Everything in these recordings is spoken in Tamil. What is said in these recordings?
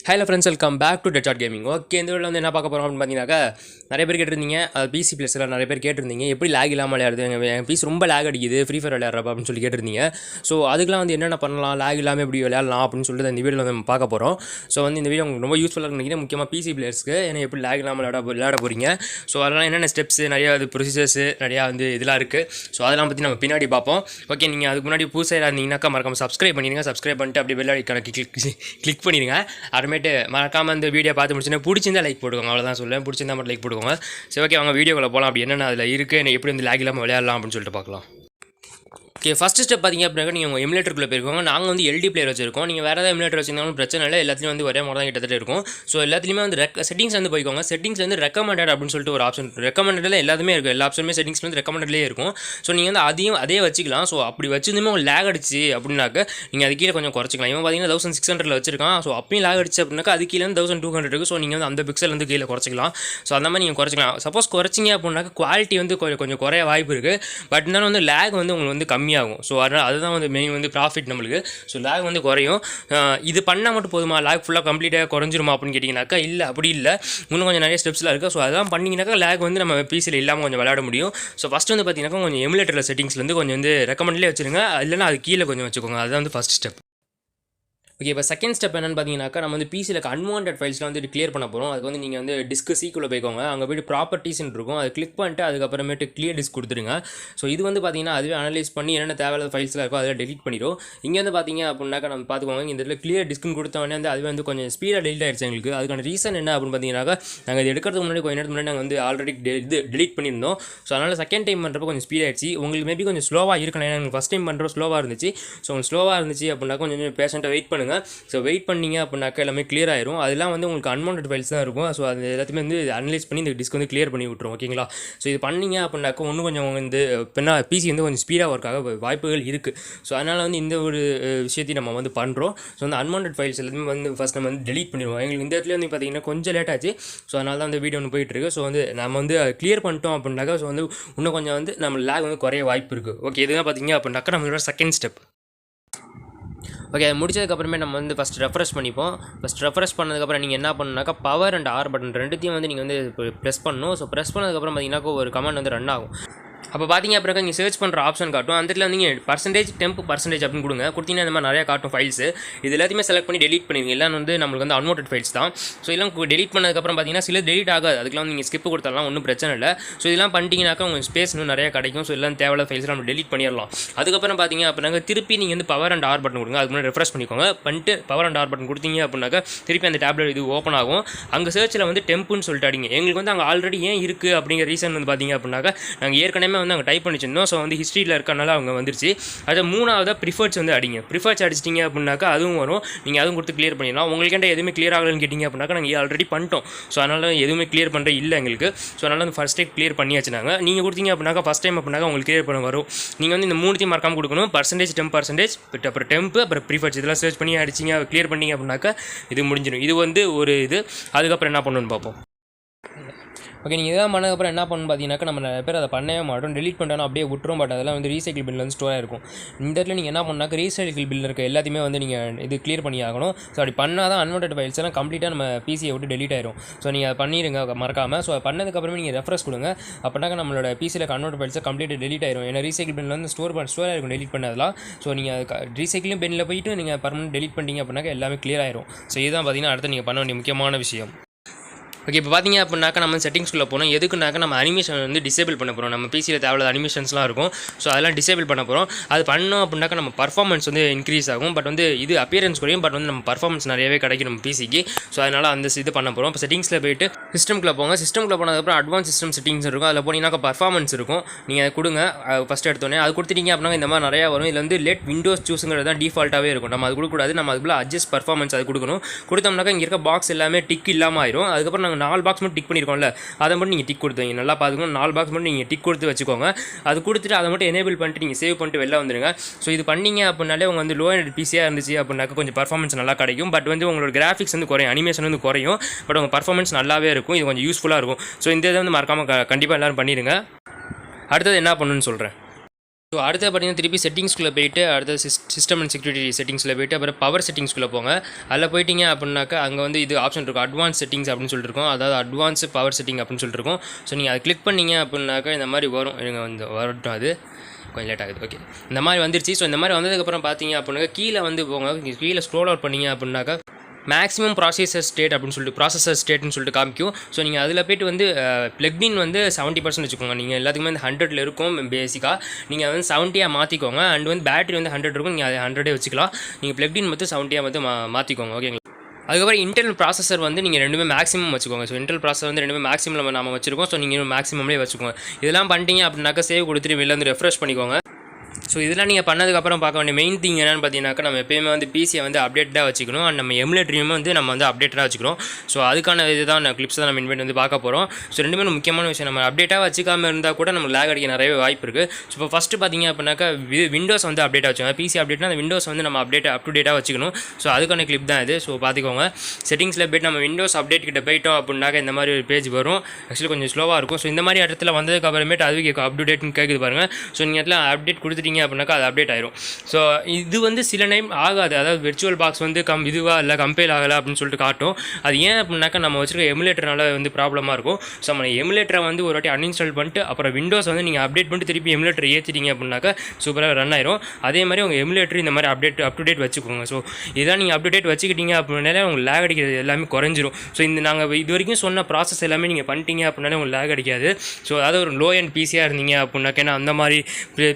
Hello friends, welcome back to Deadshot gaming. Okay, இந்த வீடியோவில் வந்து என்ன பார்க்க போகிறோம் அப்படின்னு பார்த்தீங்கன்னாக்கா, நிறைய பேர் கேட்டிருந்தீங்க. பிசி பிளேஸில் நிறைய பேர் கேட்டிருந்தீங்க, எப்படி லேக் இல்லாமல் விளையாடுது, என் பீஸ் ரொம்ப லேக் அடிக்குது ஃப்ரீ ஃபயர் விளையாடுறப்ப அப்படின்னு சொல்லி கேட்டிருந்தீங்க. ஸோ அதுக்கெலாம் வந்து என்னென்ன பண்ணலாம், லேக் இல்லாமல் எப்படி விளையாடலாம் அப்படின்னு சொல்லிட்டு இந்த வீடியோவில் நம்ம பார்க்க போகிறோம். ஸோ வந்து இந்த வீடியோ உங்களுக்கு ரொம்ப யூஸ்ஃபுல்லாக நினைக்கிறேன், முக்கியமாக பிசி பிளேயர்ஸ்க்கு. ஏன்னா எப்படி லேக் இல்லாமல் விளையாட போகிறீங்க. ஸோ அதெல்லாம் என்னென்ன ஸ்டெப்ஸு, நிறையா அது ப்ரொசீஜர்ஸு நிறையா வந்து இதெல்லாம் இருக்குது. ஸோ அதெல்லாம் பற்றி நம்ம பின்னாடி பார்ப்போம். ஓகே, நீங்கள் அதுக்கு முன்னாடி புதுசாக இருந்தீங்கன்னாக்கா மறக்காமல் சப்ஸ்கிரைப் பண்ணிடுங்க. சப்ஸ்கிரைப் பண்ணிட்டு அப்படி பெல் ஐக்கான கிளிக் பண்ணிடுங்க. அப்புறமேட்டு மறக்காமல் அந்த வீடியோ பார்த்து முடிச்சுன்னா பிடிச்சிருந்தா லைக் போட்டுக்கோங்க. அவ்வளோதான் சொல்லுவேன், பிடிச்சிருந்தா மட்டும் லைக் போட்டுக்கோங்க. சரி, ஓகே, அவங்க வீடியோக்குள்ள போகலாம். அப்படி என்னென்ன அதில் இருக்குது, எப்படி வந்து லேக் இல்லாமல் விளையாடலாம் அப்படின்னு சொல்லிட்டு பார்க்கலாம். ஓகே, ஃபஸ்ட்டு ஸ்டெப் பார்த்திங்க அப்படின்னா நீங்கள் உங்கள் எமுலேட்டருக்குள்ளே போயிருக்கோங்க. நாங்கள் வந்து எல்டி பிளேயர் வச்சிருக்கோம். நீங்கள் வேறு ஏதாவது எமுலேட்டர் வச்சிருந்தாலும் பிரச்சனை இல்லை, எல்லாத்துலேயும் வந்து ஒரே மாதிரி தான் கிட்டத்தட்ட இருக்கும். ஸோ எல்லாத்துலேயுமே வந்து செட்டிங்ஸ் வந்து போய்க்கோங்க. செட்டிங்ஸ் வந்து ரெக்கமெண்டட் அப்படின்னு சொல்லிட்டு ஒரு ஆப்ஷன், ரெக்கமெண்டடில் எல்லாத்துமே இருக்குது. எல்லா ஆப்ஷனுமே செட்டிங்ஸ் வந்து ரெக்கமெண்டட்லேயே இருக்கும். ஸோ நீங்கள் வந்து அதே வச்சிக்கலாம். ஸோ அப்படி வச்சிருந்துமே உங்களுக்கு லேக் அடிச்சு அப்படின்னாக்க நீங்கள் அது கீழே கொஞ்சம் குறைச்சிக்கலாம். இவன் பார்த்தீங்கன்னா 1600 வச்சிருக்கான். ஸோ அப்பயும் லேக் அடிச்சு அப்படின்னாக்கா அது கீழே 1200 இருக்குது. ஸோ நீங்கள் வந்து அந்த பிக்சல் வந்து கீழே குறைச்சிக்கலாம். ஸோ அந்த மாதிரி நீங்கள் குறைச்சிக்கலாம். சப்போஸ் குறைச்சிங்க அப்படின்னாக்க குவாலிட்டி வந்து கொஞ்சம் குறைய வாய்ப்பு இருக்குது. பட் இருந்தாலும் வந்து லேக் வந்து உங்களுக்கு வந்து கம்மியாகும். ஸோ அதனால் அதுதான் வந்து மெயின் வந்து ப்ராஃபிட் நம்மளுக்கு. ஸோ லேக் வந்து குறையும். இது பண்ணால் மட்டும் போதுமா, லேக் ஃபுல்லாக கம்ப்ளீட்டாக குறைஞ்சிருமா அப்படின்னு கேட்டிங்கனாக்கா இல்லை, அப்படி இல்லை. இன்னும் கொஞ்சம் நிறைய ஸ்டெப்ஸ்லாம் இருக்குது. ஸோ அதெல்லாம் பண்ணிங்கனாக்கா லேக் வந்து நம்ம பிசியில் இல்லாமல் கொஞ்சம் விளையாட முடியும். ஸோ ஃபஸ்ட்டு வந்து பார்த்தீங்கன்னா கொஞ்சம் எமுலேட்டரில் செட்டிங்ஸ்லேருந்து கொஞ்சம் வந்து ரெக்கமெண்ட்லேயே வச்சுருங்க. இல்லைனா அது கீழே கொஞ்சம் வச்சுக்கோங்க. அதுதான் வந்து ஃபஸ்ட் ஸ்டெப். ஓகே, இப்போ செகண்ட் ஸ்டெப் என்னென்னு பார்த்தீங்கன்னாக்கா, நம்ம வந்து பிசியில் அன்வான்ட் ஃபைல்ஸ்லாம் வந்து கிளியர் பண்ண போகிறோம். அதுக்கு வந்து நீங்கள் வந்து டிஸ்க் சீக்குள்ளே போய்க்கோங்க. அங்கே போய்ட்டு ப்ராப்பர்ட்டிஸ்ன்னு இருக்கும், அதை கிளிக் பண்ணிட்டு அதுக்கப்புறமேட்டு கிளியர் டிஸ்க் கொடுத்துருங்க. ஸோ இது வந்து பார்த்தீங்கன்னா அதுவே அனலைஸ் பண்ணி என்னென்ன தேவையில்லாத ஃபைல்ஸ்லாம் இருக்கோ அதில் டெலிட் பண்ணிடும். இங்கே வந்து பார்த்தீங்க அப்படின்னாக்கா நம்ம பார்த்துக்கோங்க, இந்த இதில் கிளியர் டிஸ்க்னு கொடுத்தவொடனே வந்து அதுவே வந்து கொஞ்சம் ஸ்பீடாக டெலிட் ஆகிடுச்சு எங்களுக்கு. அதுக்கான ரீசன் என்ன அப்படின்னு பார்த்தீங்கன்னாக்கா, நாங்கள் இது எடுக்கிறதுக்கு முன்னாடி கொஞ்சம் நேரத்துக்கு முன்னாடி நாங்கள் வந்து ஆல்ரெடி டெலிட் பண்ணியிருந்தோம். ஸோ அதனால் செகண்ட் டைம் பண்ணுறப்போ கொஞ்சம் ஸ்பீட் ஆகிடுச்சு. உங்களுக்கு மேபி கொஞ்சம் ஸ்லோவாக இருக்கலாம். ஏன்னா எனக்கு ஃபஸ்ட் டைம் பண்ணுறோம் ஸ்லோவாக இருந்துச்சு. ஸோ உங்களுக்கு ஸ்லோவாக இருந்துச்சு அப்படின்னா கொஞ்சம் பேஷண்ட்டாக வெயிட் பண்ணுங்கள். ஸோ வெயிட் பண்ணிங்க அப்படின்னாக்கா எல்லாமே கிளியர் ஆயிரும். அதெல்லாம் வந்து உங்களுக்கு அன்வான்ட் ஃபைல்ஸ் தான் இருக்கும். ஸோ அது எல்லாத்தையுமே வந்து அனலைஸ் பண்ணி இந்த டிஸ்க் வந்து கிளியர் பண்ணி விட்டுரும். ஓகேங்களா? ஸோ இது பண்ணிங்க அப்படின்னாக்கா இன்னும் கொஞ்சம் வந்து பின்னா பிசி வந்து கொஞ்சம் ஸ்பீடாக ஒர்க் ஆக வாய்ப்புகள் இருக்குது. ஸோ அதனால் வந்து இந்த ஒரு விஷயத்தையும் நம்ம வந்து பண்ணுறோம். ஸோ அந்த அன்வான்ட் ஃபைல்ஸ் எல்லாத்தையுமே வந்து ஃபஸ்ட் நம்ம வந்து டெலிட் பண்ணிடுவோம். எங்களுக்கு இந்த இடத்துல வந்து பார்த்தீங்கன்னா கொஞ்சம் லேட் ஆச்சு. ஸோ அதனால தான் வந்து வீடியோ ஒன்று போயிட்டுருக்கு. ஸோ வந்து நம்ம வந்து கிளியர் பண்ணிட்டோம் அப்படின்னாக்கா ஸோ வந்து இன்னும் கொஞ்சம் வந்து நம்ம லேக் வந்து குறைய வாய்ப்பு இருக்குது. ஓகே, இதுதான் பார்த்தீங்க அப்படின்னாக்கா நம்மளோட செகண்ட் ஸ்டெப். ஓகே, முடிச்சதுக்கப்புறமே நம்ம வந்து ஃபஸ்ட் ரெஃப்ரெஷ் பண்ணிப்போம். ஃபஸ்ட் ரெஃப்ரெஷ் பண்ணதுக்கப்புறம் நீங்கள் என்ன பண்ணணுனாக்கா பவர் அண்ட் ஆர் பட்டன் ரெண்டுத்தையும் வந்து நீங்கள் வந்து ப்ரெஸ் பண்ணணும். ஸோ ப்ரெஸ் பண்ணதுக்கப்புறம் பார்த்தீங்கன்னா ஒரு கமாண்ட் வந்து ரன் ஆகும். அப்போ பார்த்தீங்க அப்புறம் நீங்கள் சர்ச் பண்ணுற ஆப்ஷன் காட்டும். அந்த இடத்துல நீங்கள் டெம்ப் பர்சன்டேஜ் அப்படின்னு கொடுங்க. கொடுத்தீங்கன்னா இந்த மாதிரி நிறையா காட்டும் ஃபைல்ஸ். இது எல்லாத்தையுமே செலக்ட் பண்ணி டெலிட் பண்ணிடுங்க. எல்லாம் வந்து நம்மளுக்கு வந்து அன்வான்ட் ஃபைல்ஸ் தான். ஸோ இதெல்லாம் டெலிட் பண்ணதுக்கப்புறம் பார்த்தீங்கன்னா சில டெலிட் ஆகாது. அதுக்கெல்லாம் நீங்கள் ஸ்கிப் கொடுத்தாலாம் ஒன்றும் பிரச்சனை இல்லை. ஸோ இதெல்லாம் பண்ணிட்டீங்கன்னாக்கா உங்களுக்கு ஸ்பேஸ் இன்னும் நிறையா கிடைக்கும். ஸோ எல்லாம் தேவையான ஃபைல்ஸ் நம்ம டெலிட் பண்ணிடலாம். அதுக்கப்புறம் பார்த்தீங்க அப்படின்னா திருப்பி நீங்கள் வந்து பவர் அண்ட் ஆர் பட்டன் கொடுங்க. அதுக்கு முன்னாடி ரெஃப்ரெஷ் பண்ணிக்கோங்க. பண்ணிட்டு பவர் அண்ட் ஆர் பட்டன் கொடுத்தீங்க அப்படின்னாக்கா திருப்பி அந்த டேப்லெட் இது ஓப்பன் ஆகும். அங்கே சர்ச்சில் வந்து டெம்ப்னு சொல்லிட்டு அடிங்க. எங்களுக்கு வந்து அங்கே ஆல்ரெடி ஏன் இருக்குது அப்படிங்கிற ரீசன் வந்து பார்த்தீங்க அப்படின்னாக்கா நாங்கள் ஏற்கனவே வந்து அங்கே டைப் பண்ணிச்சிருந்தோம். ஸோ வந்து ஹிஸ்ட்ரியில் இருக்கனால அவங்க வந்துருச்சு. அது மூணாவதாக ப்ரிஃபர்ஸ் வந்து அடிங்க. ப்ரிஃபர்ஸ் அடிச்சிட்டிங்க அப்படின்னாக்கா அதுவும் வரும். நீங்கள் அதுவும் கொடுத்து கிளியர் பண்ணிடலாம். உங்களுக்கு எதுவுமே கிளியர் ஆகலன்னு கேட்டிங்க அப்படின்னாக்கா நாங்கள் ஆல்ரெடி பண்ணிட்டோம். ஸோ அதனால் எதுவுமே கிளியர் பண்ணுற இல்லை எங்களுக்கு. ஸோ அதனால் வந்து ஃபஸ்ட் டைம் கிளியர் பண்ணியாச்சு நாங்கள். நீங்கள் கொடுத்தீங்க அப்படின்னாக்கா ஃபஸ்ட் டைம் அப்படின்னாக்கா உங்களுக்கு கிளியர் பண்ண வரும். நீங்கள் வந்து இந்த மூணுத்தையும் மறக்காமல் கொடுக்கணும். பர்சன்டேஜ் அப்புறம் டெம்ப் அப்புறம் ப்ரிஃபர்ஸ் இதெல்லாம் சர்ச் பண்ணி அடிச்சிங்க கிளியர் பண்ணிங்க அப்படின்னாக்கா இது முடிஞ்சிடும். இது வந்து ஒரு இது. அதுக்கப்புறம் என்ன பண்ணணும்னு பார்ப்போம். ஓகே, நீங்கள் இதெல்லாம் பண்ணதுக்கப்புறம் என்ன பண்ணணும் பார்த்தீங்கன்னாக்கா நம்ம நிறைய பேர் அதை பண்ணவே மாட்டோம். டெலிட் பண்ணிட்டோம் அப்படியே விட்டுரும். பட் அதெல்லாம் வந்து ரீசைக்கிள் பில்லில் வந்து ஸ்டோர் ஆகிருக்கும். இந்த இடத்துல நீங்கள் என்ன பண்ணாக்க ரீசைக்கிள் பில் இருக்க எல்லாத்தையுமே வந்து நீங்கள் இது கிளியர் பண்ணி ஆகணும். ஸோ அப்படி பண்ணால் தான் அன்வான்ட் ஃபைல்ஸ் எல்லாம் கம்ப்ளீட்டாக நம்ம பிசியை விட்டு டெலிட் ஆயிரும். ஸோ நீங்கள் அதை பண்ணிடுங்க மறக்காமல். ஸோ பண்ணதுக்கப்புறமே நீங்கள் ரெஃப்ரெஷ் கொடுங்க. அப்படின்னாக்க நம்மளோட பிசியில் அன்வான்ட் ஃபைல்ஸை கம்ப்ளீட்டாக டெலிட் ஆயிரும். ஏன்னா ரீசைக்கிள் பில்லில் வந்து ஸ்டோர் ஆகிருக்கும் டெலிட் பண்ணதெல்லாம். ஸோ நீங்கள் ரீசைக்கிளிங் பில்லில் போயிட்டு நீங்கள் பர்மனெண்ட் டெலிட் பண்ணிங்க அப்படின்னாக்க எல்லாமே கிளியர் ஆயிரும். ஸோ இதுதான் பார்த்தீங்கன்னா அடுத்து நீங்கள் பண்ண வேண்டிய முக்கியமான விஷயம். ஓகே, இப்போ பார்த்தீங்க அப்படின்னாக்கா நம்ம செட்டிங்ஸ்குள்ளே போனோம். எதுக்குனாக்கா நம்ம அனிமேஷன் வந்து டிசேபிள் பண்ண போகிறோம். நம்ம பிசியில் தேவையில்லாத அனிமேஷன்ஸ்லாம் இருக்கும். ஸோ அதெல்லாம் டிசேபிள் பண்ண போகிறோம். அது பண்ணோம் அப்படின்னாக்கா நம்ம பர்ஃபார்மன்ஸ் வந்து இன்க்ரீஸ் ஆகும். பட் வந்து இது அப்பியரன்ஸ் குறையும். பட் வந்து நம்ம பர்ஃபார்மன்ஸ் நிறையவே கிடைக்கும் நம்ம பிசிக்கு. ஸோ அதனால் அந்த இது பண்ண போகிறோம். இப்போ செட்டிங்ஸில் போய்ட்டு சிஸ்டம்குள்ளே போங்க. சிஸ்டம்குள்ளே போனதுக்கப்புறம் அட்வான்ஸ் சிஸ்டம் செட்டிங்ஸ் இருக்கும். அதில் போனீங்கன்னாக்கா பர்ஃபார்மன்ஸ் இருக்கும். நீங்கள் அதை கொடுங்க. ஃபஸ்ட் எடுத்தோடனே அது கொடுத்துட்டீங்க அப்படின்னா இந்த மாதிரி நிறையா வரும். இதில் வந்து லெட் விண்டோஸ் சூஸுங்கிறது தான் டிஃபால்ட்டாகவே இருக்கும். நம்ம அது கொடுக்கக்கூடாது. நம்ம அதுக்குள்ளே அட்ஜஸ்ட் பர்ஃபார்மன்ஸ் அது கொடுக்கணும். கொடுத்தோம்னாக்கா இங்கே இருக்க பாக்ஸ் எல்லாமே டிக் இல்லாமல் ஆயிரும். அதுக்கப்புறம் நாங்கள் 4 பாக்ஸ் மட்டும் டிக் பண்ணியிருக்கோம்ல, அதை மட்டும் நீங்கள் டிக் கொடுத்துங்க. நல்லா பார்த்துக்கணும். 4 பாக்ஸ் மட்டும் நீங்கள் டிக் கொடுத்து வச்சுக்கோங்க. அது கொடுத்துட்டு அதை மட்டும் எனேபிள் பண்ணிட்டு நீங்கள் சேவ் பண்ணிட்டு வெளில வந்துடுங்க. ஸோ இது பண்ணிங்க அப்படின்னாலே உங்கள் வந்து லோ அண்ட் பிசியாக இருந்துச்சு அப்படின்னாக்க கொஞ்சம் பர்ஃபார்மன்ஸ் நல்லா கிடைக்கும். பட் வந்து உங்களோட கிராஃபிக்ஸ் வந்து குறையும், அனிமேஷன் வந்து குறையும். பட் உங்கள் பர்ஃபார்மன்ஸ் நல்லாவே இருக்கும். இது கொஞ்சம் யூஸ்ஃபுல்லாக இருக்கும். ஸோ இந்த இதை வந்து மறக்காமல் கண்டிப்பாக எல்லோரும் பண்ணிடுங்க. அடுத்தது என்ன பண்ணணும்னு சொல்கிறேன். ஸோ அடுத்து பார்த்தீங்கன்னா திருப்பி செட்டிங்ஸ்குள்ளே போயிட்டு அடுத்த சிஸ்டம் அண்ட் செக்யூரிட்டி செட்டிங்ஸில் போயிட்டு அப்புறம் பவர் செட்டிங்ஸ்குள்ளே போங்க. அதில் போயிட்டீங்க அப்படின்னாக்கா அங்கே வந்து இது ஆப்ஷன் இருக்கும், அட்வான்ஸ் செட்டிங்ஸ் அப்படின்னு சொல்லிட்டு இருக்கும், அதாவது அட்வான்ஸ் பவர் செட்டிங் அப்படின்னு சொல்லிட்டு இருக்கும். ஸோ நீங்கள் அதை கிளிக் பண்ணிங்க அப்படின்னாக்கா இந்த மாதிரி வரும். எனக்கு வந்து வரட்டும், அது கொஞ்சம் லேட் ஆகுது. ஓகே, இந்த மாதிரி வந்துருச்சு. ஸோ இந்த மாதிரி வந்ததுக்கப்புறம் பார்த்தீங்க அப்படின்னாக்கா கீழே வந்து போங்க. கீழே ஸ்க்ரோல் அவுட் பண்ணிங்க அப்படின்னாக்கா மேக்ஸிமம் ப்ராசஸர் ஸ்டேட் அப்படின்னு சொல்லிட்டு ப்ராசஸர் ஸ்டேட்னு சொல்லிட்டு காமிக்கும். ஸோ நீங்கள் அதில் போய்ட்டு வந்து ப்ளக்இன் வந்து 70% வச்சுக்கோங்க. நீங்கள் எல்லாத்துக்குமே வந்து 100 இருக்கும் பேசிக்காக. நீங்கள் வந்து 70 மாற்றிக்கோங்க. அண்ட் வந்து பேட்டரி வந்து 100 இருக்கும், நீங்கள் அதை 100 வச்சுக்கலாம். நீங்கள் ப்ளக்இன் மட்டும் 70 மட்டும் மாற்றிக்கோங்க. ஓகேங்களா? அதுக்கப்புறம் இன்டெல் ப்ராசஸர் வந்து நீங்கள் ரெண்டுமே மேக்ஸிமம் வச்சுக்கோங்க. ஸோ இன்டெல் ப்ராசஸர் வந்து ரெண்டுமே மேக்ஸிமம் நம்ம வச்சுருக்கோம். ஸோ நீங்கள் மேக்ஸிமம்லேயே வச்சுக்கோங்க. இதெல்லாம் பண்ணிட்டீங்க அப்படின்னாக்கா சேவ் கொடுத்துட்டு வெளில வந்து ரெஃப்ரெஷ் பண்ணிக்கோங்க. ஸோ இதெல்லாம் நீங்கள் பண்ணதுக்கப்புறம் பார்க்க வேண்டிய மெயின் திங் என்னென்னு பார்த்தீங்கன்னாக்கா நம்ம எப்போயுமே வந்து பிசியை வந்து அப்டேட்டாக வச்சுக்கணும். அண்ட் நம்ம எமுலேட்டரையுமே வந்து நம்ம வந்து அப்டேட்டாக வச்சுக்கணும். ஸோ அதுக்கான இதுதான் கிளிப்ஸ் தான் நம்ம இன்வைட் வந்து பார்க்க போகிறோம். ஸோ ரெண்டுமே முக்கியமான விஷயம். நம்ம அப்டேட்டாக வச்சுக்காமல் இருந்தால் கூட நம்ம லேக் அடிக்க நிறைய வாய்ப்பு இருக்குது. ஸோ இப்போ ஃபஸ்ட்டு பார்த்தீங்க அப்படின்னாக்கா விண்டோஸ் வந்து அப்டேட்டாக வச்சுக்கோங்க. பிசி அப்டேட்னா அந்த விண்டோஸ் வந்து நம்ம அப் டு டேட்டாக வச்சுக்கணும். ஸோ அதுக்கான கிளிப் தான் இது. ஸோ பார்த்துக்கோங்க. செட்டிங்ஸில் போய்ட்டு நம்ம விண்டோஸ் அப்டேட் கிட்ட போயிட்டோம் அப்படின்னாக்கா இந்த மாதிரி ஒரு பேஜ் வரும். ஆக்சுவலி கொஞ்சம் ஸ்லோவாக இருக்கும். ஸோ இந்த மாதிரி இடத்துல வந்ததுக்கு அப்புறமேட்டு அது கேட்கும், அப் டு டேட்னு கேட்குது பாருங்கள். ஸோ நீங்கள் இடத்துல அப்டேட் கொடுத்துட்டீங்க அப்படின்னாக்கா அது அப்டேட் ஆயிரும். ஸோ இது வந்து சில டைம் ஆகாது. அதாவது விர்ச்சுவல் பாக்ஸ் வந்து இதுவாக இல்லை கம்பைல் ஆகலை அப்படின்னு சொல்லிட்டு காட்டும். அது ஏன் அப்படின்னாக்கா நம்ம வச்சுருக்க எமுலேட்டர்னால வந்து ப்ராப்ளமாக இருக்கும். ஸோ நம்ம எமுலேட்டரை வந்து ஒரு வாட்டி அன்இன்ஸ்டால் பண்ணிட்டு அப்புறம் விண்டோஸ் வந்து நீங்கள் அப்டேட் பண்ணிட்டு திருப்பி எமுலேட்டர் ஏற்றிட்டீங்க அப்படின்னாக்கா சூப்பராக ரன் ஆயிரும். அதே மாதிரி உங்கள் எமுலேட்டர் இந்த மாதிரி அப் டு டேட் வச்சுக்கோங்க. ஸோ இதான் நீங்கள் அப் டு டேட் வச்சுக்கிட்டீங்க அப்படின்னாலே உங்களுக்கு லேக் அடிக்கிறது எல்லாமே குறைஞ்சிரும். ஸோ இந்த நாங்கள் இது வரைக்கும் சொன்ன ப்ராசஸ் எல்லாமே நீங்கள் பண்ணிட்டீங்க அப்படின்னாலே உங்களுக்கு லேக் அடிக்காது. ஸோ அதாவது ஒரு லோ அண்ட் பிசியாக இருந்தீங்க அப்படின்னாக்கா அந்த மாதிரி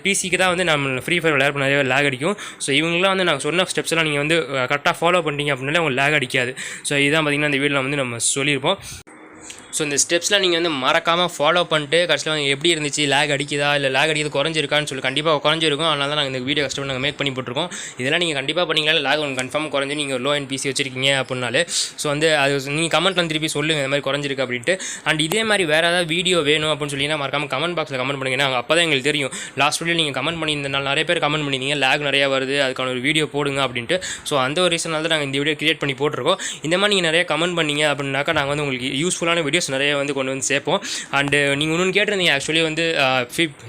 பிசிக்கு தான் வந்து நம்ம ஃப்ரீ ஃபயர் விளையாட நிறைய லேக் அடிக்கும். ஸோ இவங்களாம் வந்து நாங்கள் சொன்ன ஸ்டெப்ஸ் எல்லாம் நீங்கள் வந்து கரெக்டாக ஃபாலோ பண்ணிட்டீங்க அப்படின்னாலே உங்களுக்கு லேக் அடிக்காது. ஸோ இதுதான் பார்த்திங்கன்னா இந்த வீடியோவில் வந்து நம்ம சொல்லியிருப்போம். ஸோ இந்த ஸ்டெப்ஸ்லாம் நீங்கள் வந்து மறக்காமல் ஃபாலோ பண்ணிட்டு கடைசியில் எப்படி இருந்துச்சு, லேக் அடிக்குதா இல்லை லேக் அடிக்கிறது குறைஞ்சிருக்கான்னு சொல்லி கண்டிப்பாக குறைஞ்சிருக்கும். அதனால தான் நாங்கள் இந்த வீடியோ கஷ்டப்பட்டு நாங்கள் மேக் பண்ணி போட்டிருக்கோம். இதெல்லாம் நீங்கள் கண்டிப்பாக பண்ணிங்களா லேக் உங்களுக்கு கன்ஃபார்ம் குறைஞ்சி நீங்கள் லோ அண்ட் பிசி வச்சிருக்கீங்க அப்படின்னாலே ஸோ வந்து அது நீங்கள் கமெண்ட்டில் திருப்பி சொல்லுங்கள் இந்த மாதிரி குறைஞ்சிருக்கு அப்படின்ட்டு. அண்ட் இதே மாதிரி வேறு ஏதாவது வீடியோ வேணும் அப்படின்னு சொல்லிங்கன்னா மறக்காமல் கமெண்ட் பாக்ஸில் கமெண்ட் பண்ணுங்கன்னா அப்போ தான் எங்களுக்கு தெரியும். லாஸ்ட் வீடியோ நீங்கள் கமெண்ட் பண்ணியிருந்தனால நிறைய பேர் கமெண்ட் பண்ணியிருந்தீங்க லேக் நிறையா வருது, அதுக்கான ஒரு வீடியோ போடுங்க அப்படின்ட்டு. ஸோ அந்த ஒரு ரீசனால தான் நாங்கள் இந்த வீடியோ கிரியேட் பண்ணி போட்டிருக்கோம். இந்த மாதிரி நீங்கள் நிறைய கமெண்ட் பண்ணீங்க அப்படின்னாக்கா நாங்கள் வந்து உங்களுக்கு யூஸ்ஃபுல்லான வீடியோஸ் நிறைய வந்து கொண்டு வந்து சேர்ப்போம். அண்டு நீங்கள் இன்னொன்று கேட்டிருந்தீங்க ஆக்சுவலி வந்து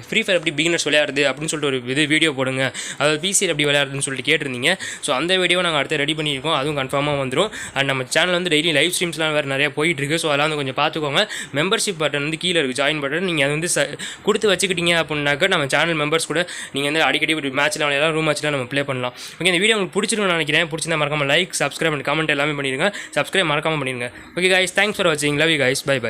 ஃப்ரீ ஃபயர் எப்படி பிகினர்ஸ் விளையாடுறது அப்படின்னு சொல்லிட்டு ஒரு வீடியோ போடுங்க, அதாவது பிசியில் எப்படி விளையாடுறதுன்னு சொல்லிட்டு கேட்டிருந்தீங்க. ஸோ அந்த வீடியோ நாங்கள் அடுத்து ரெடி பண்ணியிருக்கோம். அதுவும் கன்ஃபார்மாக வந்துடும். அண்ட் நம்ம சேனல் வந்து டெய்லி லைவ் ஸ்ட்ரீம்ஸ்லாம் வேறு நிறையா போயிட்டுருக்கு. ஸோ அதெல்லாம் வந்து கொஞ்சம் பார்த்துக்கோங்க. மெம்பர்ஷிப் பட்டன் வந்து கீழே இருக்குது, ஜாயின் பட்டன். நீங்கள் அது வந்து கொடுத்து வச்சுக்கிட்டீங்க அப்படின்னாக்கா நம்ம சேனல் மெம்பர்ஸ் கூட நீங்கள் வந்து அடிக்கடி ஒரு மேட்ச்லாம் விளையாடலாம், ரூம் மேட்ச்லாம் நம்ம ப்ளே பண்ணலாம். ஓகே, இந்த வீடியோ உங்களுக்கு பிடிச்சிருக்குன்னு நினைக்கிறேன். பிடிச்சிருந்தா மறக்காமல் லைக், சப்ஸ்கிரைப் அண்ட் கமெண்ட் எல்லாமே பண்ணிடுங்க. சப்ஸ்கிரைப் மறக்காமல் பண்ணிடுங்க. ஓகே கைஸ், தேங்க்ஸ் ஃபார் வாட்சிங். Love you guys. Bye by.